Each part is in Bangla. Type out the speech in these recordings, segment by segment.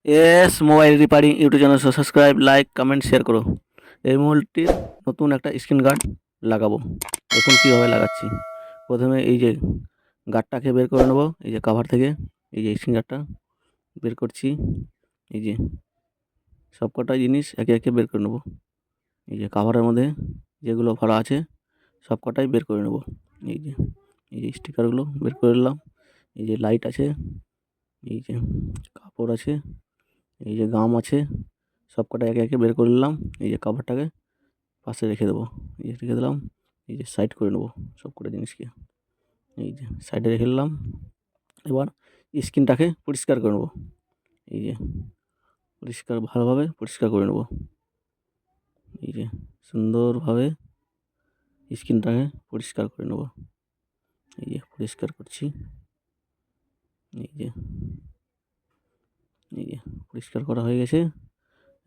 S mobile repairing YouTube channel subscribe like comment share করো। এই মোবাইলটির নতুন একটা স্ক্রিন গার্ড লাগাবো। দেখুন কীভাবে লাগাচ্ছি। প্রথমে এই যে গার্ডটাকে বের করে নেবো, এই যে কাভার থেকে এই যে স্ক্রিন গার্ডটা বের করছি। এই যে সবকটা জিনিস একে একে বের করে নেবো। এই যে কাভারের মধ্যে যেগুলো ভরা আছে সবকটাই বের করে নেবো। এই যে স্টিকারগুলো বের করে নিলাম। এই যে লাইট আছে, এই যে কাপড় আছে, এই যে গাম আছে, সবকটা একে একে বের করে নিলাম। এই যে কভারটাকে পাশে রেখে দেবো। এই যে রেখে দিলাম। এই যে সাইড করে নেবো সবকটা জিনিসকে। এই যে সাইডে রেখে দিলাম। এবার স্ক্রিনটাকে পরিষ্কার করে নেবো। এই যে ভালোভাবে পরিষ্কার করে নেবো। এই যে সুন্দরভাবে স্ক্রিনটাকে পরিষ্কার করে নেবো। এই যে পরিষ্কার করছি। এই যে পরিষ্কার করা হয়ে গেছে।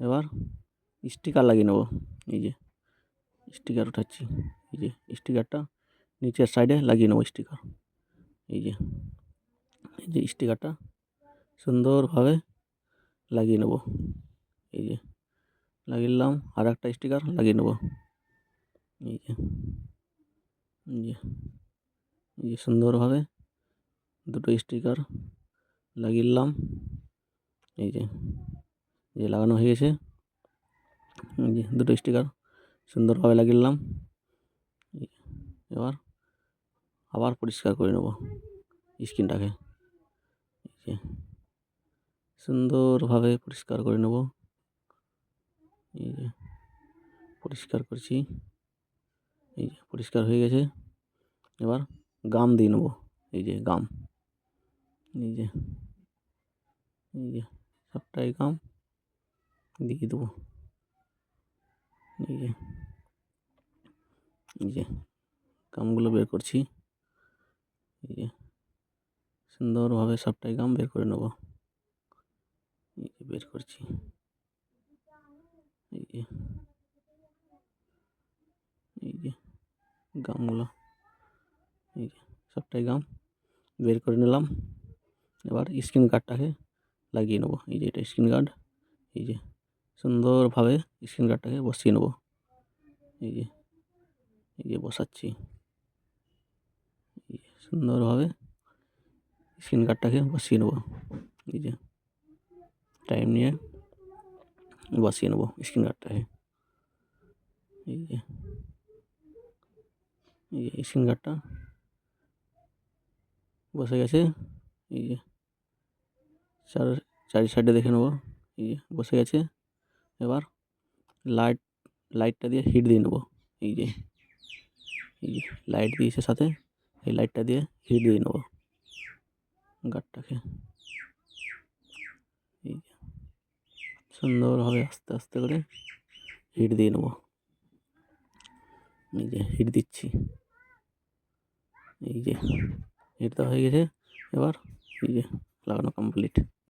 এবার স্টিকার লাগিয়ে নেবো। এই যে স্টিকার উঠাচ্ছি। এই যে স্টিকারটা নিচের সাইডে লাগিয়ে নেবো স্টিকার। এই যে স্টিকারটা সুন্দরভাবে লাগিয়ে নেবো। এই যে লাগিয়ে নিলাম। আর একটা স্টিকার লাগিয়ে নেবো। এই যে সুন্দরভাবে দুটো স্টিকার লাগিয়ে নিলাম। এই যে লাগানো হয়ে গেছে। এই যে দুটো স্টিকার সুন্দরভাবে লাগিয়ে নিলাম। এবার আবার পরিষ্কার করে নেবো স্ক্রিনটাকে। এই যে সুন্দরভাবে পরিষ্কার করে নেব। এই যে পরিষ্কার করছি। এই যে পরিষ্কার হয়ে গেছে। এবার গাম দিয়ে নেবো। এই যে গাম, এই যে সবটাই গাম দিয়ে দেবো। এই যে গামগুলো বের করছি। এই যে সুন্দরভাবে সবটাই গাম বের করে নেব। এই যে বের করছি। এই যে গামগুলো, এই যে সবটাই গাম বের করে নিলাম। এবার স্ক্রিন গার্ডটাকে লাগিয়ে নেবো। এই যে এটা স্ক্রিন গার্ড। এই যে সুন্দরভাবে স্ক্রিন গার্ডটাকে বসিয়ে নেবো। এই যে বসাচ্ছি। এই যে সুন্দরভাবে স্ক্রিন গার্ডটাকে বসিয়ে নেবো। এই যে টাইম নিয়ে বসিয়ে নেবো স্ক্রিন গার্ডটাকে। এই যে স্ক্রিন গার্ডটা বসে গেছে। এই যে চারি সাইডে দেখে নেবো। এই যে বসে গেছে। এবার লাইটটা দিয়ে হিট দিয়ে নেবো। এই যে লাইট দিয়েছে সাথে, এই লাইটটা দিয়ে হিট দিয়ে নেবো গার্ডটাকে। এই যে সুন্দরভাবে আস্তে আস্তে করে হিট দিয়ে নেবো। এই যে হিট দিচ্ছি। এই যে হিট দেওয়া হয়ে গেছে। এবার এই যে লাগানো কমপ্লিট।